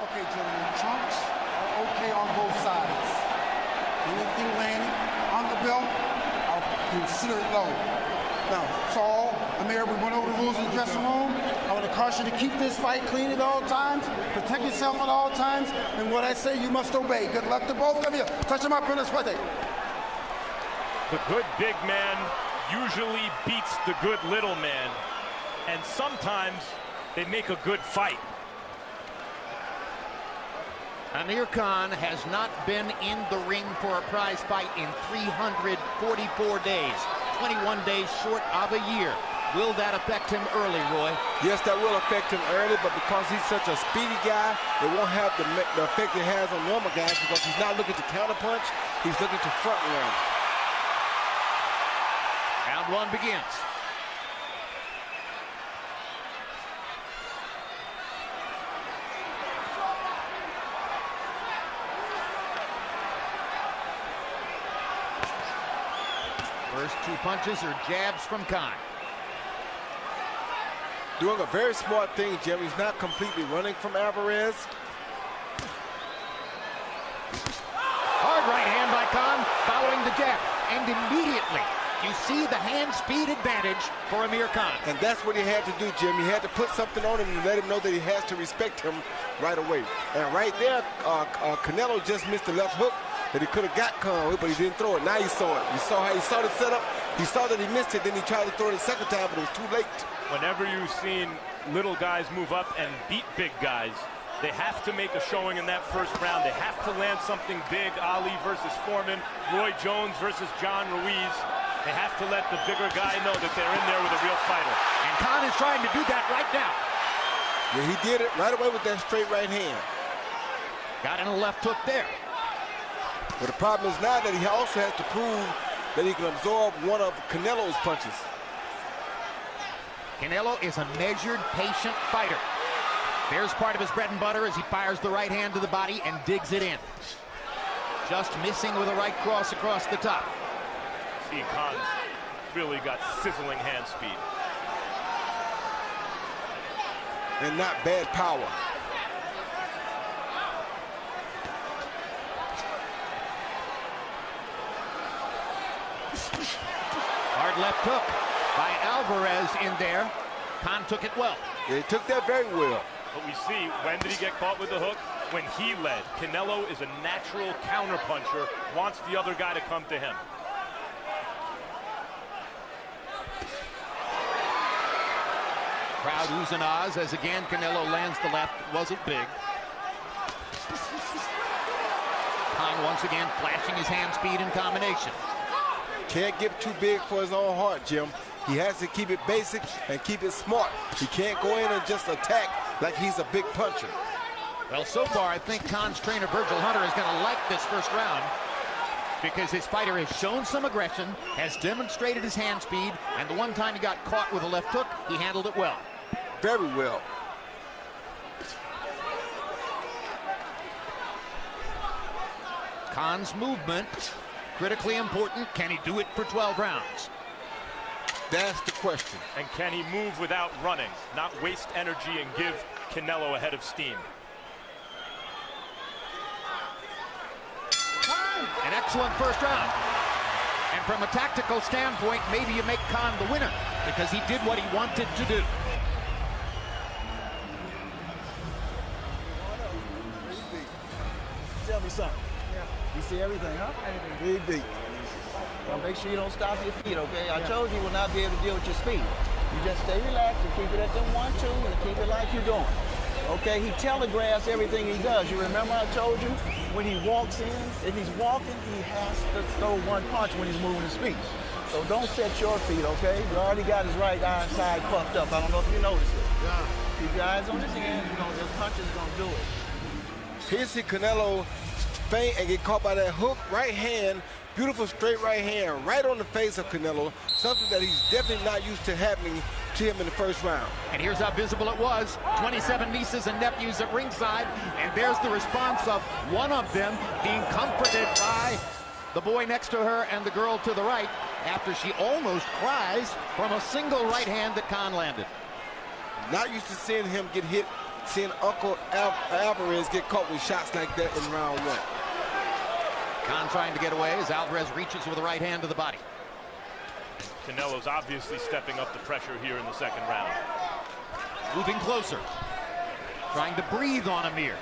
Okay, gentlemen, trunks are okay on both sides. Anything landing on the belt, I'll consider it low. Now, Saul, Amir, we went over the rules in the dressing room. I want to caution you to keep this fight clean at all times, protect yourself at all times, and what I say you must obey. Good luck to both of you. Touch him up in this fight. The good big man usually beats the good little man, and sometimes they make a good fight. Amir Khan has not been in the ring for a prize fight in 344 days, 21 days short of a year. Will that affect him early, Roy? Yes, that will affect him early, but because he's such a speedy guy, it won't have the effect it has on normal guys because he's not looking to counterpunch, he's looking to front run. Round one begins. First two punches are jabs from Khan. Doing a very smart thing, Jim. He's not completely running from Alvarez. Hard right hand by Khan, following the jab. And immediately, you see the hand speed advantage for Amir Khan. And that's what he had to do, Jim. He had to put something on him and let him know that he has to respect him right away. And right there, Canelo just missed the left hook that he could have got Khan with, but he didn't throw it. Now he saw it. You saw how he saw the setup. He saw that he missed it, then he tried to throw it a second time, but it was too late. Whenever you've seen little guys move up and beat big guys, they have to make a showing in that first round. They have to land something big. Ali versus Foreman, Roy Jones versus John Ruiz. They have to let the bigger guy know that they're in there with a real fighter. And Khan is trying to do that right now. Yeah, he did it right away with that straight right hand. Got in a left hook there. But the problem is now that he also has to prove that he can absorb one of Canelo's punches. Canelo is a measured, patient fighter. There's part of his bread and butter as he fires the right hand to the body and digs it in. Just missing with a right cross across the top. See, Khan's really got sizzling hand speed. And not bad power. Hard left hook by Alvarez in there. Khan took it well. Yeah, he took that very well. But we see, when did he get caught with the hook? When he led. Canelo is a natural counterpuncher, wants the other guy to come to him. Crowd oohs and ahs as again Canelo lands the left. Wasn't big. Khan once again flashing his hand speed in combination. Can't get too big for his own heart, Jim. He has to keep it basic and keep it smart. He can't go in and just attack like he's a big puncher. Well, so far, I think Khan's trainer, Virgil Hunter, is going to like this first round because his fighter has shown some aggression, has demonstrated his hand speed, and the one time he got caught with a left hook, he handled it well. Very well. Khan's movement, critically important. Can he do it for 12 rounds? That's the question. And can he move without running, not waste energy and give Canelo a head of steam? An excellent first round. And from a tactical standpoint, maybe you make Khan the winner because he did what he wanted to do. Tell me something. Yeah. You see everything, huh? Everything. Big. Well, make sure you don't stop your feet, okay? I told you will not be able to deal with your speed. You just stay relaxed and keep it at the 1-2 and keep it like you're doing. Okay, he telegraphs everything he does. You remember I told you when he walks in, if he's walking, he has to throw one punch when he's moving his feet. So don't set your feet, okay? You already got his right iron side puffed up. I don't know if you noticed it. Yeah. Keep your eyes on his hand. His punch is going to do it. Here you see Canelo feint and get caught by that hook right hand. Beautiful straight right hand right on the face of Canelo. Something that he's definitely not used to happening to him in the first round. And here's how visible it was. 27 nieces and nephews at ringside. And there's the response of one of them being comforted by the boy next to her and the girl to the right after she almost cries from a single right hand that Khan landed. Not used to seeing him get hit seeing Uncle Alvarez get caught with shots like that in round 1. Khan trying to get away as Alvarez reaches with the right hand to the body. Canelo's obviously stepping up the pressure here in the second round. Moving closer. Trying to breathe on Amir.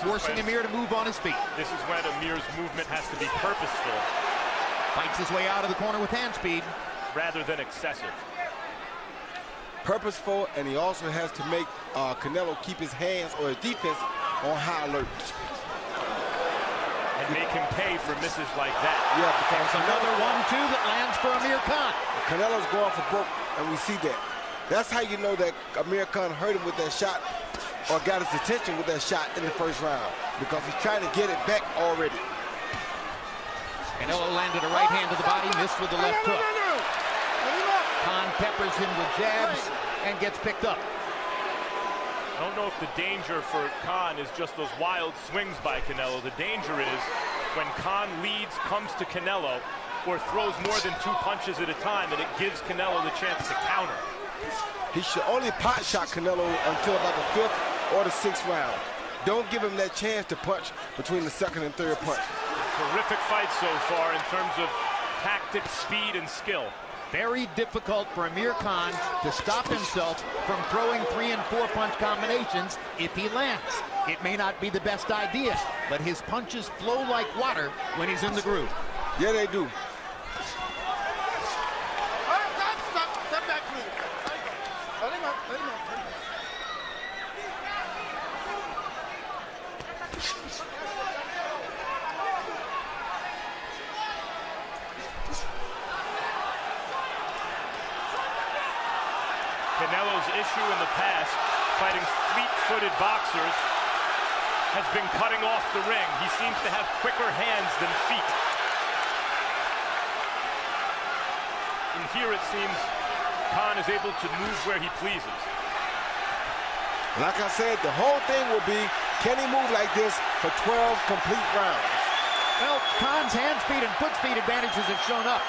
Forcing Amir to move on his feet. This is when Amir's movement has to be purposeful. Fights his way out of the corner with hand speed. Rather than excessive. Purposeful, and he also has to make Canelo keep his hands or his defense on high alert. And make him pay for misses like that. Yeah, because another 1-2 that lands for Amir Khan. Canelo's going for broke, and we see that. That's how you know that Amir Khan hurt him with that shot or got his attention with that shot in the first round, because he's trying to get it back already. Canelo landed a right hand to the body, missed with the left hook. Khan peppers him with jabs and gets picked up. I don't know if the danger for Khan is just those wild swings by Canelo. The danger is when Khan leads, comes to Canelo, or throws more than 2 punches at a time, and it gives Canelo the chance to counter. He should only pot shot Canelo until about the 5th or the 6th round. Don't give him that chance to punch between the 2nd and 3rd punch. Terrific fight so far in terms of tactics, speed, and skill. Very difficult for Amir Khan to stop himself from throwing 3- and 4-punch combinations if he lands. It may not be the best idea, but his punches flow like water when he's in the groove. Yeah, they do. Step back, please. Let him up. Canelo's issue in the past, fighting fleet-footed boxers, has been cutting off the ring. He seems to have quicker hands than feet. And here it seems Khan is able to move where he pleases. Like I said, the whole thing will be, can he move like this for 12 complete rounds? Well, Khan's hand speed and foot speed advantages have shown up.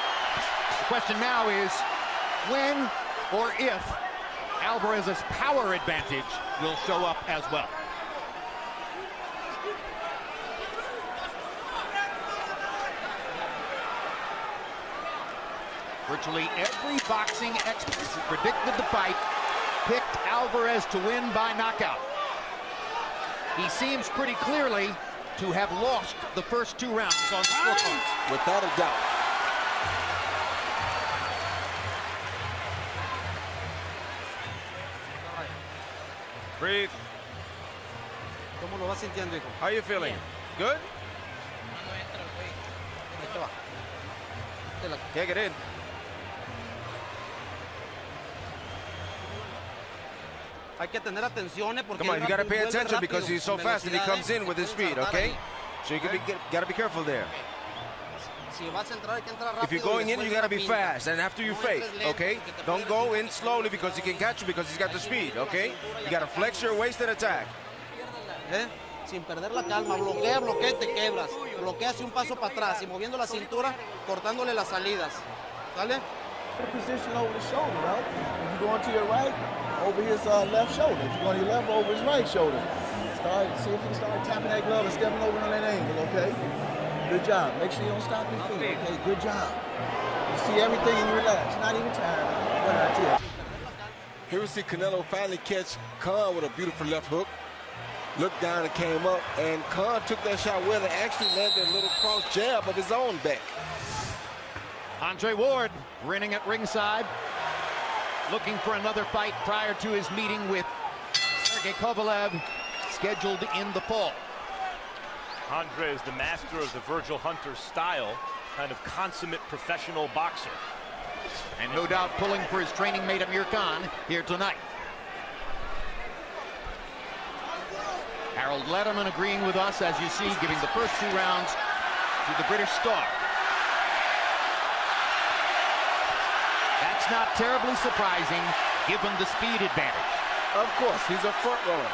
The question now is when or if Alvarez's power advantage will show up as well. Virtually every boxing expert who predicted the fight picked Alvarez to win by knockout. He seems pretty clearly to have lost the first 2 rounds on the scorecard. Without a doubt. Breathe. ¿Cómo lo vas sintiendo, hijo? How are you feeling? Good? Can't get in. Hay que tener atención, porque Come on, you gotta pay attention because he's so fast and he comes in with his speed, okay? So you gotta be careful there. If you're going in, you gotta be fast, and after you fake, okay? Don't go in slowly because he can catch you because he's got the speed, okay? You gotta flex your waist and attack. Sin perder la calma, bloquea y te quebras. Bloquea hacia un paso para atrás y moviendo la cintura, cortándole las salidas. ¿Sale? Position over the shoulder, right? If you're going to your right, over his left shoulder. If you're going to your left, over his right shoulder. See if you can start tapping that glove and stepping over on that angle, okay? Good job. Make sure you don't stop your feet, okay? Good job. You see everything and you relax. Not even tired. Here we see Canelo finally catch Khan with a beautiful left hook. Looked down and came up, and Khan took that shot well and actually landed a little cross jab of his own back. Andre Ward grinning at ringside, looking for another fight prior to his meeting with Sergey Kovalev, scheduled in the fall. Andre is the master of the Virgil Hunter style, kind of consummate professional boxer. And no doubt pulling for his training mate Amir Khan here tonight. Harold Letterman agreeing with us, as you see, giving the first 2 rounds to the British star. That's not terribly surprising, given the speed advantage. Of course, he's a front runner,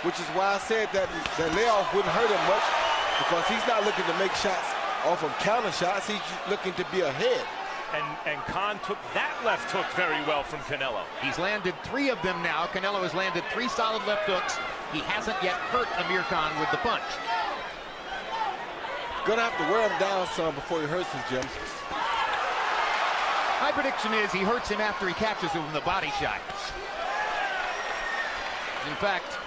which is why I said that the layoff wouldn't hurt him much, because he's not looking to make shots off of counter shots. He's looking to be ahead. And Khan took that left hook very well from Canelo. He's landed 3 of them now. Canelo has landed 3 solid left hooks. He hasn't yet hurt Amir Khan with the punch. Gonna have to wear him down some before he hurts him, Jim. My prediction is he hurts him after he catches him with the body shot. In fact,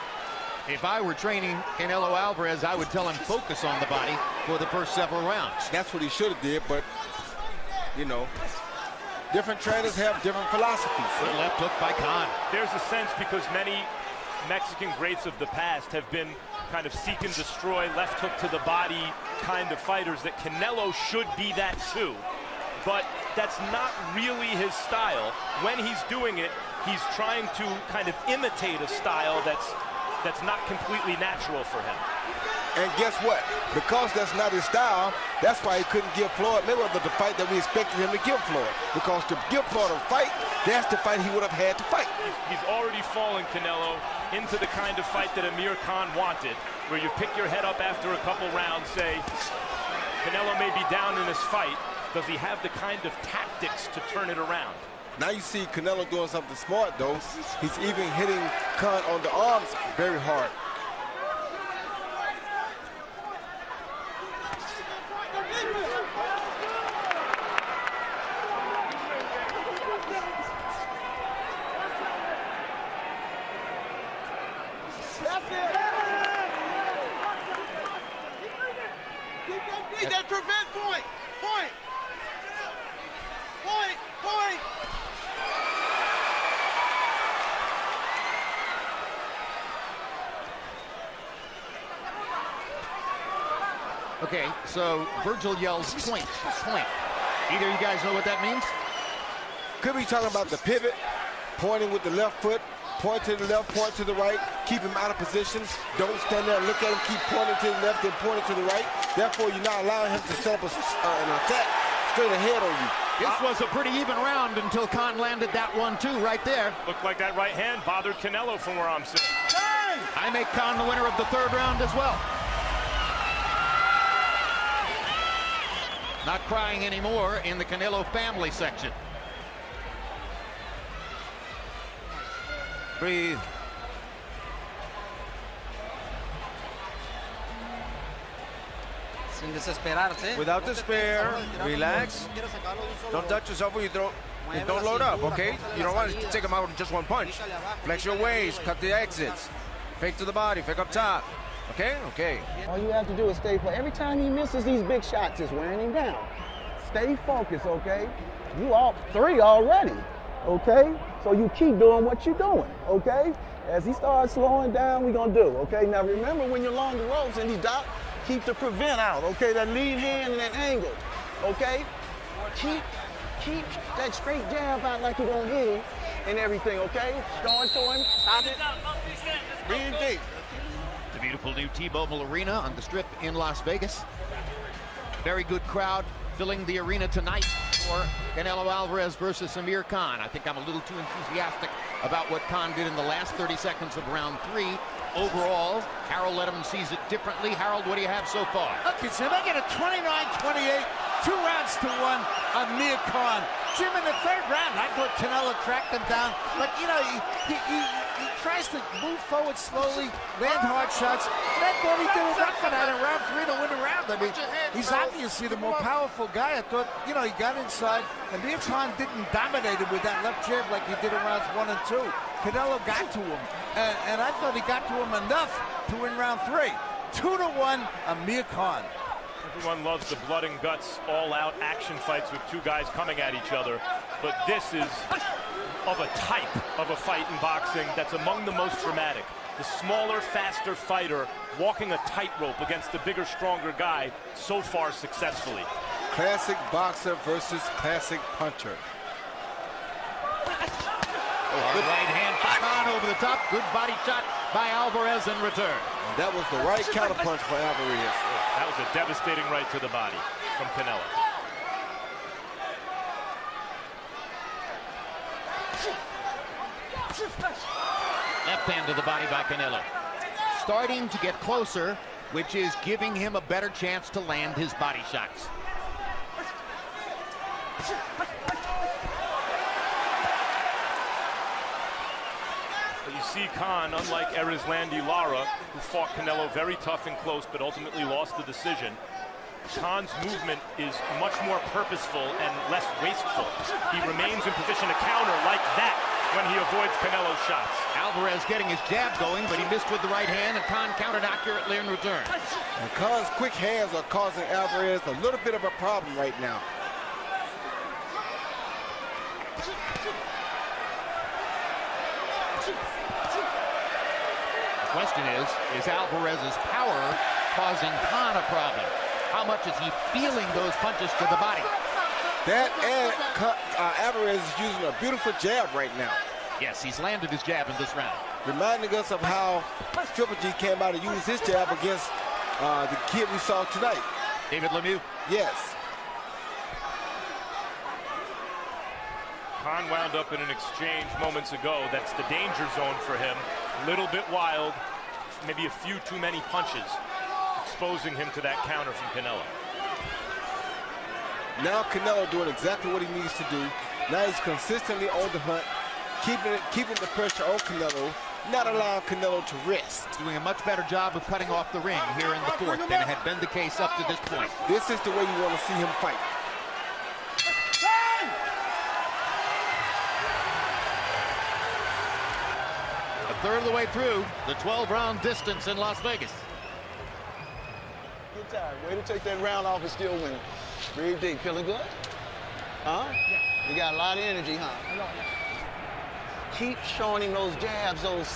if I were training Canelo Alvarez, I would tell him focus on the body for the first several rounds. That's what he should have did, but, you know, different trainers have different philosophies. Good left hook by Khan. There's a sense, because many Mexican greats of the past have been kind of seek and destroy, left hook to the body kind of fighters, that Canelo should be that too. But that's not really his style. When he's doing it, he's trying to kind of imitate a style that's not completely natural for him. And guess what? Because that's not his style, that's why he couldn't give Floyd Mayweather the fight that we expected him to give Floyd. Because to give Floyd a fight, that's the fight he would have had to fight. He's already fallen, Canelo, into the kind of fight that Amir Khan wanted, where you pick your head up after a couple rounds, say, Canelo may be down in this fight. Does he have the kind of tactics to turn it around? Now you see Canelo doing something smart, though. He's even hitting Khan on the arms very hard. That prevent point. Okay, so Virgil yells point. Either you guys know what that means? Could be talking about the pivot, pointing with the left foot, point to the left, point to the right, keep him out of position. Don't stand there and look at him, keep pointing to the left and pointing to the right. Therefore, you're not allowing him to set up an attack straight ahead on you. This was a pretty even round until Khan landed that 1-2 right there. Looked like that right hand bothered Canelo from where I'm sitting. I make Khan the winner of the 3rd round as well. Not crying anymore in the Canelo family section. Breathe. Sin desesperarse. Without despair, relax. Don't touch yourself when you throw. And don't load up, okay? You don't want to take him out in just one punch. Flex your waist, cut the exits. Fake to the body, fake up top. Okay? Okay. All you have to do is stay focused. Every time he misses these big shots, it's wearing him down. Stay focused, okay? You all 3 already, okay? So you keep doing what you're doing, okay? As he starts slowing down, we're gonna do, okay? Now remember, when you're along the ropes and he dock, keep the prevent out, okay? That lead hand and that angle, okay? Keep that straight jab out like you're gonna hit him and everything, okay? Going to him, stop it, breathe deep. The beautiful new T-Mobile Arena on the Strip in Las Vegas. Very good crowd filling the arena tonight for Canelo Alvarez versus Amir Khan. I think I'm a little too enthusiastic about what Khan did in the last 30 seconds of round 3. Overall, Harold Letterman sees it differently. Harold, what do you have so far? Okay, Jim, I get a 29-28, 2 rounds to 1 on Amir Khan. Jim, in the 3rd round, I thought Canelo tracked him down, but you know, he tries to move forward slowly, land hard shots. And I thought he did enough for that in round 3 to win the round. I mean, he's obviously the more powerful guy. I thought, you know, he got inside, and Amir Khan didn't dominate him with that left jab like he did in rounds 1 and 2. Canelo got to him, and I thought he got to him enough to win round 3. 2-1, Amir Khan. Everyone loves the blood and guts, all-out action fights with 2 guys coming at each other, but this is of a type of a fight in boxing that's among the most dramatic. The smaller, faster fighter walking a tightrope against the bigger, stronger guy so far successfully. Classic boxer versus classic puncher. Good right hand for Khan over the top. Good body shot by Alvarez in return. That was the right counterpunch for Alvarez. That was a devastating right to the body from Canelo. Left hand to the body by Canelo. Starting to get closer, which is giving him a better chance to land his body shots. But you see Khan, unlike Erislandy Lara, who fought Canelo very tough and close, but ultimately lost the decision, Khan's movement is much more purposeful and less wasteful. He remains in position to counter like that when he avoids Canelo's shots. Alvarez getting his jab going, but he missed with the right hand, and Khan countered accurately in return. And Khan's quick hands are causing Alvarez a little bit of a problem right now. The question is Alvarez's power causing Khan a problem? How much is he feeling those punches to the body? That and Alvarez is using a beautiful jab right now. Yes, he's landed his jab in this round. Reminding us of how Triple G came out and used his jab against the kid we saw tonight. David Lemieux? Yes. Khan wound up in an exchange moments ago. That's the danger zone for him. A little bit wild, maybe a few too many punches, exposing him to that counter from Canelo. Now Canelo doing exactly what he needs to do. Now he's consistently on the hunt, keeping the pressure on Canelo, not allowing Canelo to rest. Doing a much better job of cutting off the ring here in the fourth than had been the case up to this point. This is the way you want to see him fight. A third of the way through the 12-round distance in Las Vegas. Good time. Way to take that round off and still win. Breathe deep. Feeling good? Huh? Yeah. You got a lot of energy, huh? Keep showing him those jabs, those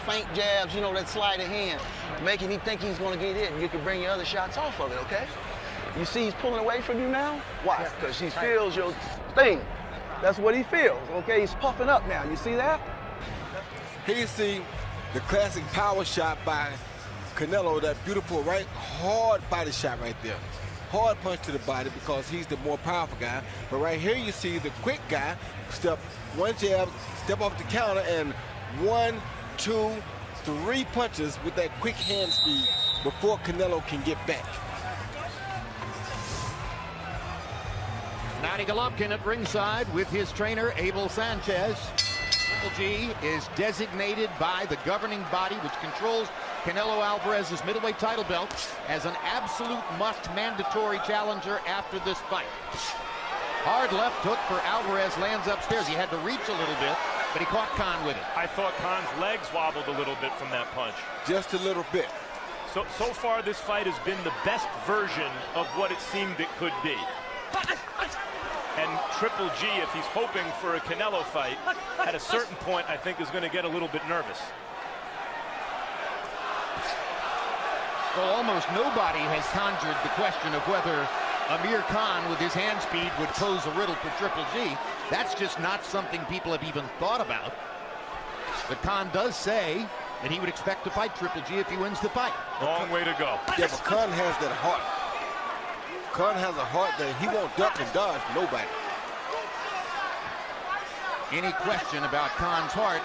faint jabs, you know, that sleight of hand, making him think he's going to get hit, and you can bring your other shots off of it, okay? You see he's pulling away from you now? Why? Because he feels your thing. That's what he feels, okay? He's puffing up now. You see that? Here you see the classic power shot by Canelo, that beautiful right, hard body shot right there. Hard punch to the body because he's the more powerful guy. But right here you see the quick guy step one jab, step off the counter, and 1, 2, 3 punches with that quick hand speed before Canelo can get back. Nadia Golovkin at ringside with his trainer, Abel Sanchez. Triple G is designated by the governing body, which controls Canelo Alvarez's middleweight title belt, as an absolute must mandatory challenger after this fight. Hard left hook for Alvarez, lands upstairs. He had to reach a little bit, but he caught Khan with it. I thought Khan's legs wobbled a little bit from that punch. Just a little bit. So far this fight has been the best version of what it seemed it could be. And Triple G, if he's hoping for a Canelo fight, at a certain point, I think is going to get a little bit nervous. Well, almost nobody has conjured the question of whether Amir Khan with his hand speed would pose a riddle for Triple G. That's just not something people have even thought about. But Khan does say that he would expect to fight Triple G if he wins the fight. Long way to go. Yeah, but Khan has that heart. Khan has a heart that he won't duck and dodge nobody. Any question about Khan's heart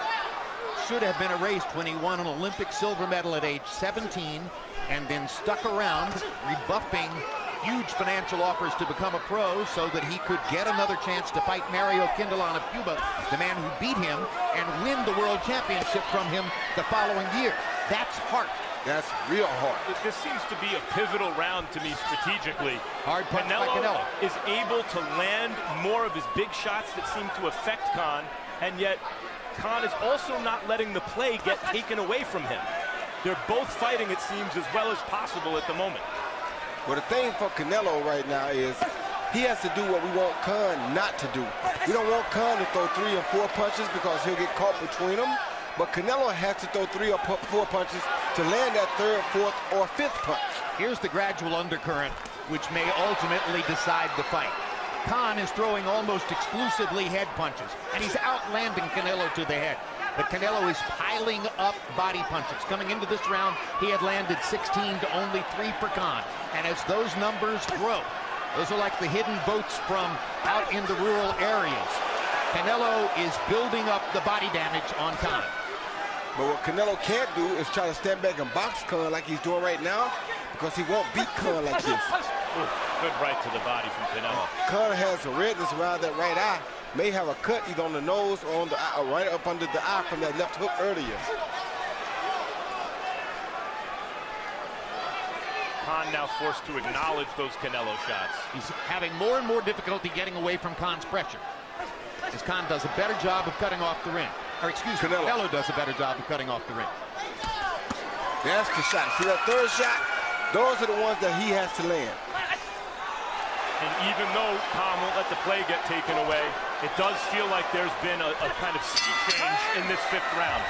should have been erased when he won an Olympic silver medal at age 17 and then stuck around rebuffing huge financial offers to become a pro so that he could get another chance to fight Mario Quindelón of Cuba, the man who beat him, and win the world championship from him the following year. That's heart. That's real hard. This seems to be a pivotal round to me strategically. Hard punch by Canelo is able to land more of his big shots that seem to affect Khan, and yet Khan is also not letting the play get taken away from him. They're both fighting, it seems, as well as possible at the moment. Well, the thing for Canelo right now is he has to do what we want Khan not to do. We don't want Khan to throw 3 or 4 punches because he'll get caught between them. But Canelo has to throw 3 or 4 punches to land that 3rd, 4th, or 5th punch. Here's the gradual undercurrent, which may ultimately decide the fight. Khan is throwing almost exclusively head punches, and he's outlanding Canelo to the head. But Canelo is piling up body punches. Coming into this round, he had landed 16 to only 3 for Khan. And as those numbers grow, those are like the hidden boats from out in the rural areas. Canelo is building up the body damage on Khan. But what Canelo can't do is try to stand back and box Khan like he's doing right now, because he won't beat Khan like this. Ooh, good right to the body from Canelo. Khan has a redness around that right eye. May have a cut either on the nose or on the eye, or right up under the eye from that left hook earlier. Khan now forced to acknowledge those Canelo shots. He's having more and more difficulty getting away from Khan's pressure, as Khan does a better job of cutting off the ring. Or excuse me, Canelo does a better job of cutting off the ring. That's the shot. See that third shot? Those are the ones that he has to land. And even though Khan won't let the play get taken away, it does feel like there's been a kind of sea change in this 5th round.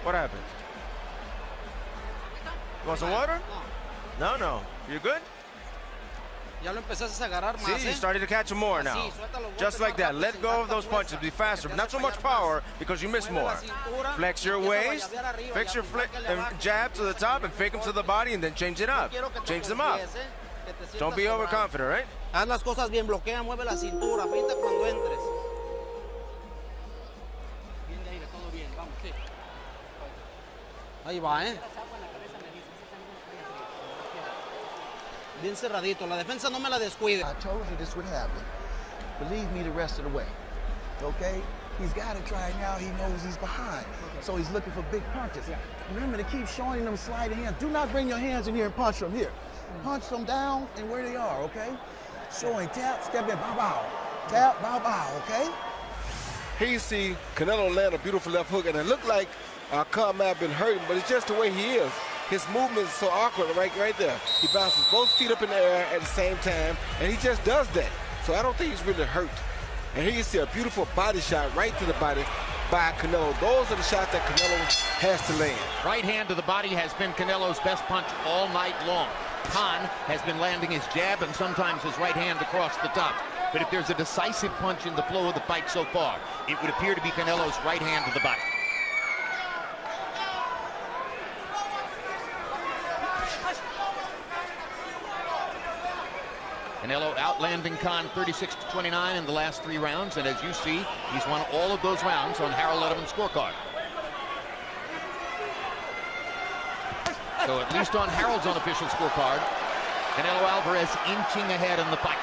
What happened? You want some water? No, no. You good? Ya lo empezaste a agarrar más, See, you started to catch him more now. Just like that. Let go of those punches. Be faster. Not so much power because you miss more. Flex your waist. Fix your jab to the top and fake them to the body and then change it up. Change them up. Don't be overconfident, right? Haz las cosas bien. Bloquea, mueve la cintura. Pinta cuando entres. Bien de aire, todo bien. Vamos, sí. Ahí va, Bien cerradito. La defensa no me la descuide. I told you this would happen. Believe me the rest of the way. Okay? He's got to try now. He knows he's behind. So he's looking for big punches. Remember to keep showing them sliding hands. Do not bring your hands in here and punch them here. Punch them down and where they are, okay? Showing tap, step in, bow, bow. Tap, bow, bow, okay? Here you see Canelo land a beautiful left hook, and it looked like Khan may have been hurting, but it's just the way he is. His movement is so awkward right there. He bounces both feet up in the air at the same time, and he just does that. So I don't think he's really hurt. And here you see a beautiful body shot right to the body by Canelo. Those are the shots that Canelo has to land. Right hand to the body has been Canelo's best punch all night long. Khan has been landing his jab and sometimes his right hand across the top. But if there's a decisive punch in the flow of the fight so far, it would appear to be Canelo's right hand to the body. Canelo outlanding Khan 36-29 in the last 3 rounds, and as you see, he's won all of those rounds on Harold Letterman's scorecard. So at least on Harold's unofficial scorecard, Canelo Alvarez inching ahead in the fight.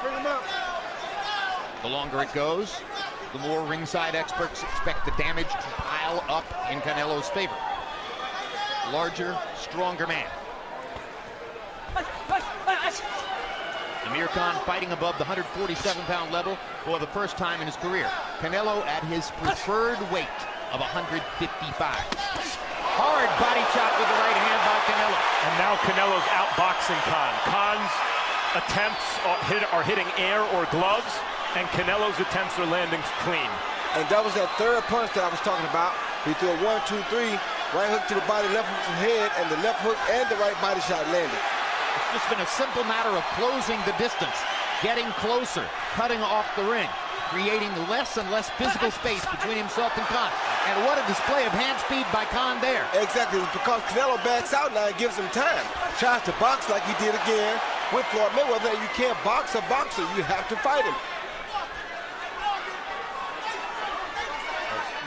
Bring him up. The longer it goes, the more ringside experts expect the damage to pile up in Canelo's favor. Larger, stronger man. Amir Khan fighting above the 147-pound level for the first time in his career. Canelo at his preferred weight of 155. Hard body shot with the right hand by Canelo. And now Canelo's outboxing Khan. Khan's attempts are hitting air or gloves, and Canelo's attempts are landing clean. And that was that third punch that I was talking about. He threw a 1, 2, 3, right hook to the body, left hook to the head, and the left hook and the right body shot landed. It's just been a simple matter of closing the distance, getting closer, cutting off the ring, creating less and less physical space between himself and Khan. And what a display of hand speed by Khan there. Exactly, because Canelo backs out now and gives him time. Tries to box like he did again with Floyd Mayweather. You can't box a boxer, you have to fight him.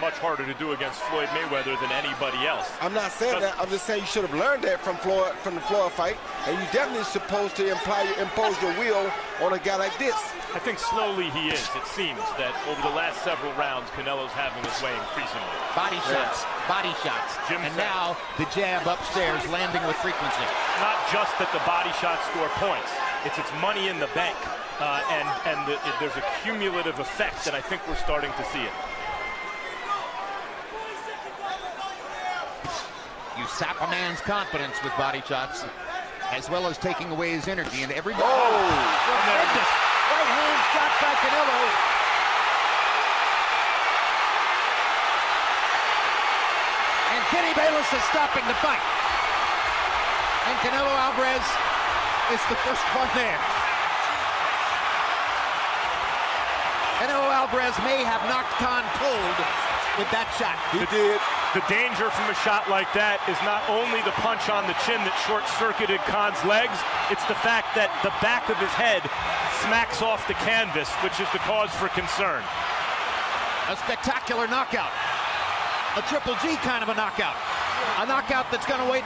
Much harder to do against Floyd Mayweather than anybody else. I'm not saying that. I'm just saying you should have learned that from the Floyd fight, and you definitely supposed to impose your will on a guy like this. I think slowly he is. It seems that over the last several rounds, Canelo's having his way increasingly. Body shots, body shots. Jim and said, now the jab upstairs landing with frequency. Not just that the body shots score points, it's money in the bank. There's a cumulative effect, and I think we're starting to see it. You sap a man's confidence with body shots, as well as taking away his energy. And everybody. Tremendous right hand shot by Canelo. And Kenny Bayless is stopping the fight. And Canelo Alvarez is the first one there. Canelo Alvarez may have knocked Khan cold with that shot. He did. The danger from a shot like that is not only the punch on the chin that short-circuited Khan's legs, it's the fact that the back of his head smacks off the canvas, which is the cause for concern. A spectacular knockout. A Triple G kind of a knockout. A knockout that's going to make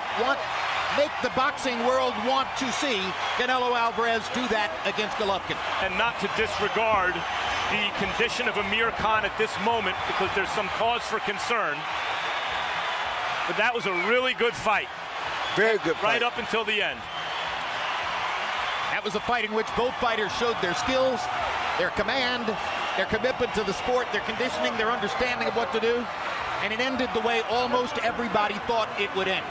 the boxing world want to see Canelo Alvarez do that against Golovkin. And not to disregard the condition of Amir Khan at this moment, because there's some cause for concern. But that was a really good fight. Very good fight. Right up until the end. That was a fight in which both fighters showed their skills, their command, their commitment to the sport, their conditioning, their understanding of what to do. And it ended the way almost everybody thought it would end,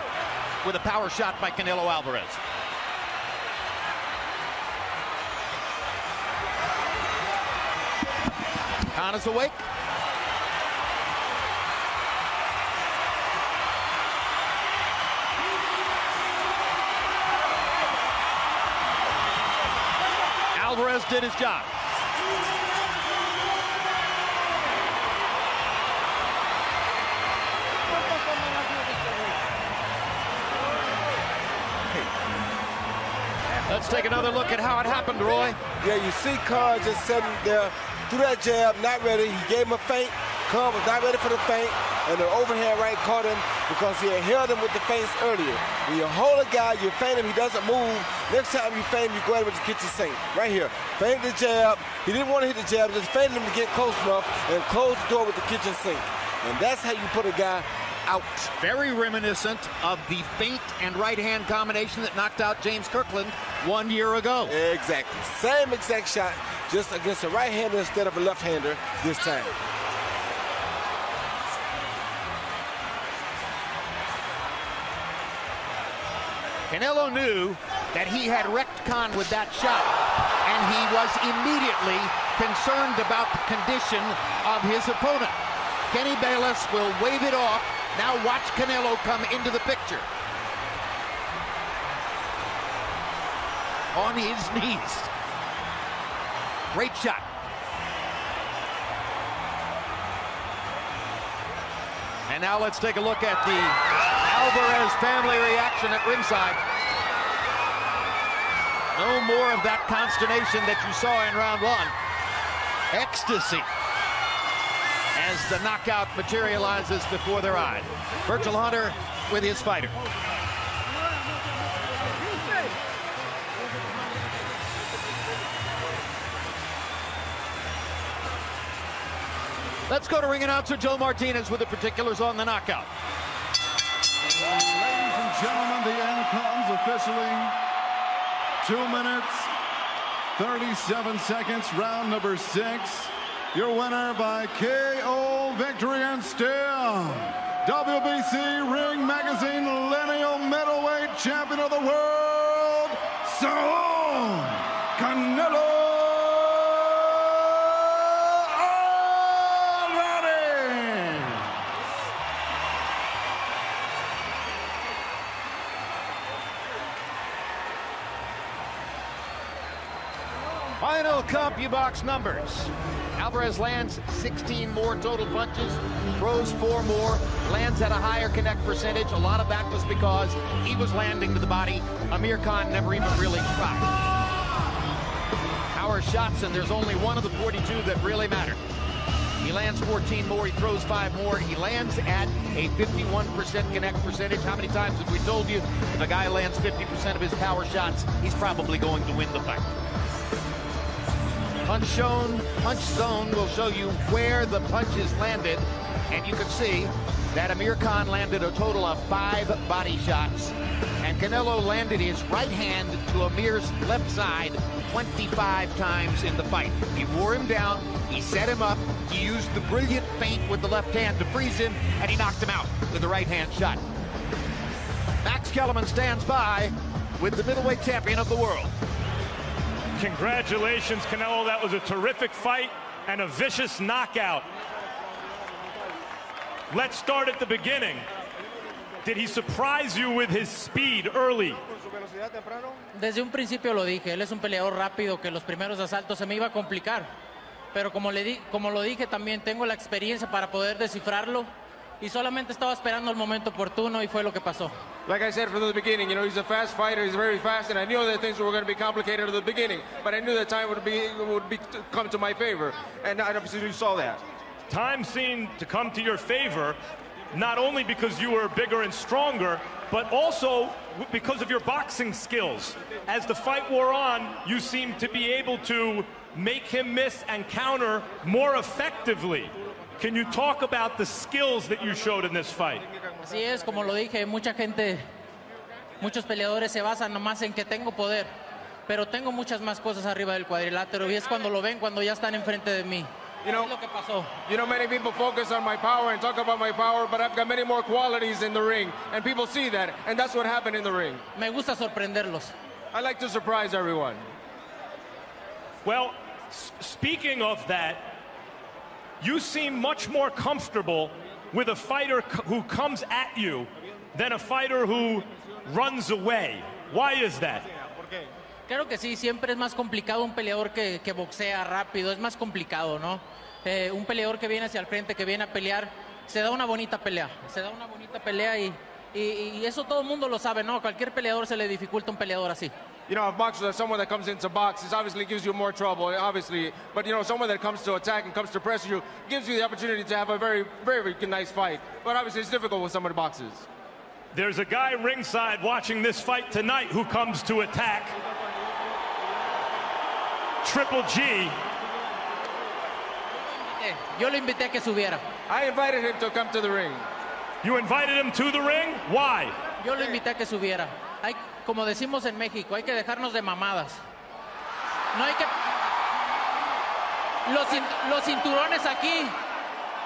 with a power shot by Canelo Alvarez. Khan is awake. Alvarez did his job. Let's take another look at how it happened, Roy. Yeah, you see Khan just sitting there, threw that jab, not ready. He gave him a feint. Khan was not ready for the feint, and the overhand right caught him because he had held him with the feints earlier. When you hold a guy, you feint him, he doesn't move. Next time you feint him, you go ahead with the kitchen sink. Right here. Feint the jab. He didn't want to hit the jab, just feinted him to get close enough and close the door with the kitchen sink. And that's how you put a guy out. Very reminiscent of the feint and right-hand combination that knocked out James Kirkland 1 year ago. Exactly. Same exact shot, just against a right-hander instead of a left-hander this time. Canelo knew that he had wrecked Khan with that shot, and he was immediately concerned about the condition of his opponent. Kenny Bayless will wave it off. Now watch Canelo come into the picture. On his knees. Great shot. And now let's take a look at the Alvarez family reaction at ringside. No more of that consternation that you saw in round one. Ecstasy as the knockout materializes before their eyes. Virgil Hunter with his fighter. Let's go to ring announcer Joe Martinez with the particulars on the knockout. Ladies and gentlemen, the end comes officially. 2 minutes, 37 seconds, round number 6. Your winner by KO victory and still WBC Ring Magazine lineal middleweight champion of the world, SAUL Canelo Alvarez. Final CompuBox numbers. Alvarez lands 16 more total punches, throws 4 more, lands at a higher connect percentage. A lot of that was because he was landing to the body. Amir Khan never even really tried. Power shots, and there's only one of the 42 that really matter. He lands 14 more, he throws 5 more. He lands at a 51% connect percentage. How many times have we told you if a guy lands 50% of his power shots, he's probably going to win the fight? Punch zone will show you where the punches landed, and you can see that Amir Khan landed a total of 5 body shots, and Canelo landed his right hand to Amir's left side 25 times in the fight. He wore him down, he set him up, he used the brilliant feint with the left hand to freeze him, and he knocked him out with the right hand shot. Max Kellerman stands by with the middleweight champion of the world. Congratulations, Canelo. That was a terrific fight and a vicious knockout. Let's start at the beginning. Did he surprise you with his speed early? Desde un principio lo dije, él es un peleador rápido que los primeros asaltos se me iba a complicar. Pero como lo dije también, tengo la experiencia para poder descifrarlo y solamente estaba esperando el momento oportuno y fue lo que pasó. Like I said from the beginning, you know, he's a fast fighter. He's very fast, and I knew that things were going to be complicated at the beginning, but I knew that time would come to my favor, and I obviously saw that. Time seemed to come to your favor, not only because you were bigger and stronger, but also because of your boxing skills. As the fight wore on, you seemed to be able to make him miss and counter more effectively. Can you talk about the skills that you showed in this fight? Así es, como lo dije, mucha gente, muchos peleadores se basan nomás en que tengo poder, pero tengo muchas más cosas arriba del cuadrilátero y es cuando lo ven, cuando ya están enfrente de mí. You know, es lo que pasó. You know, many people focus on my power and talk about my power, but I've got many more qualities in the ring, and people see that, and that's what happened in the ring. Me gusta sorprenderlos. I like to surprise everyone. Well, speaking of that, you seem much more comfortable with a fighter who comes at you than a fighter who runs away. Why is that? Creo que sí, siempre es más complicado un peleador que boxea rápido, es más complicado, ¿no? Un peleador que viene hacia el frente, que viene a pelear, se da una bonita pelea, y eso todo el mundo lo sabe, ¿no? A cualquier peleador se le dificulta un peleador así. You know, if boxers are someone that comes into box, it obviously gives you more trouble, obviously. But, you know, someone that comes to attack and comes to press you gives you the opportunity to have a very, very nice fight. But obviously it's difficult with someone who boxes. There's a guy ringside watching this fight tonight who comes to attack. Triple G. Yo lo invité a que subiera. I invited him to come to the ring. You invited him to the ring? Why? Yo lo invité a que subiera. Como decimos en México, hay que dejarnos de mamadas. No hay que... Los cinturones aquí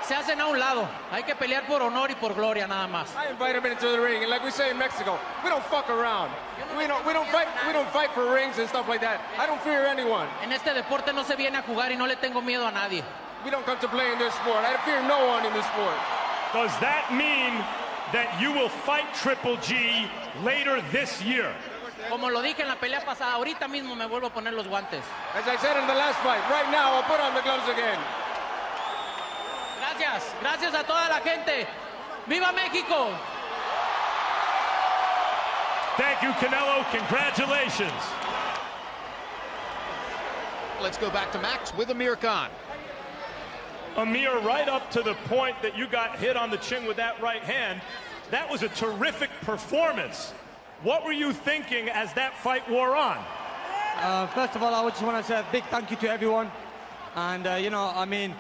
se hacen a un lado. Hay que pelear por honor y por gloria nada más. I invited him into the ring, and like we say in Mexico, we don't fuck around. We don't fight for rings and stuff like that. I don't fear anyone. En este deporte no se viene a jugar y no le tengo miedo a nadie. We don't come to play in this sport. I fear no one in this sport. Does that mean that you will fight Triple G later this year? Como lo dije en la pelea pasada, ahorita mismo me vuelvo a poner los guantes. As I said in the last fight, right now I'll put on the gloves again. Gracias a toda la gente. ¡Viva México! Thank you, Canelo. Congratulations. Let's go back to Max with Amir Khan. Amir, right up to the point that you got hit on the chin with that right hand, that was a terrific performance. What were you thinking as that fight wore on? First of all, I just want to say a big thank you to everyone. And, you know, I mean,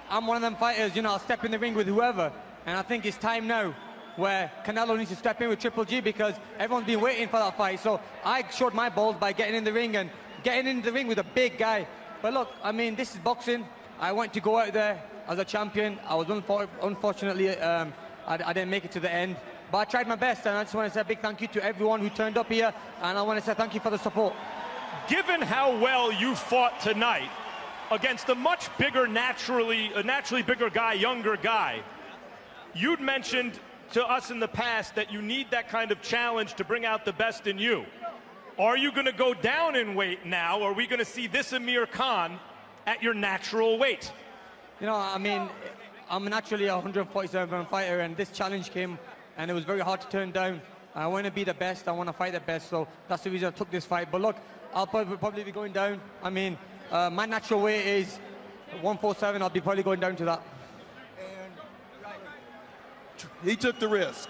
I'm one of them fighters, you know, I'll step in the ring with whoever. And I think it's time now where Canelo needs to step in with Triple G because everyone's been waiting for that fight. So I showed my balls by getting in the ring and getting in the ring with a big guy. But look, I mean, this is boxing. I want to go out there as a champion. I was unfortunately, I didn't make it to the end. But I tried my best, and I just want to say a big thank you to everyone who turned up here, and I want to say thank you for the support. Given how well you fought tonight against a much bigger, naturally bigger guy, younger guy, you'd mentioned to us in the past that you need that kind of challenge to bring out the best in you. Are you going to go down in weight now, or are we going to see this Amir Khan at your natural weight? You know, I mean, I'm naturally a 147-pound fighter, and this challenge came, and it was very hard to turn down. I want to be the best. I want to fight the best, so that's the reason I took this fight. But look, I'll probably be going down. I mean, my natural weight is 147. I'll be probably going down to that. He took the risk.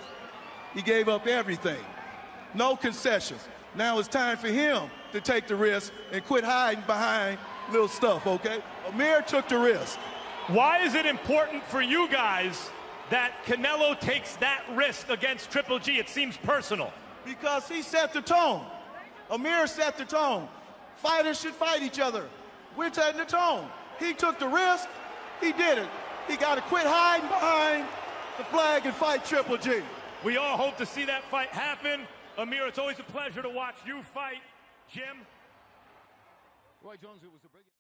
He gave up everything. No concessions. Now it's time for him to take the risk and quit hiding behind little stuff, okay? Amir took the risk. Why is it important for you guys that Canelo takes that risk against Triple G? It seems personal. Because he set the tone. Amir set the tone. Fighters should fight each other. We're setting the tone. He took the risk. He did it. He got to quit hiding behind the flag and fight Triple G. We all hope to see that fight happen. Amir, it's always a pleasure to watch you fight. Jim? Roy Jones, it was a brilliant...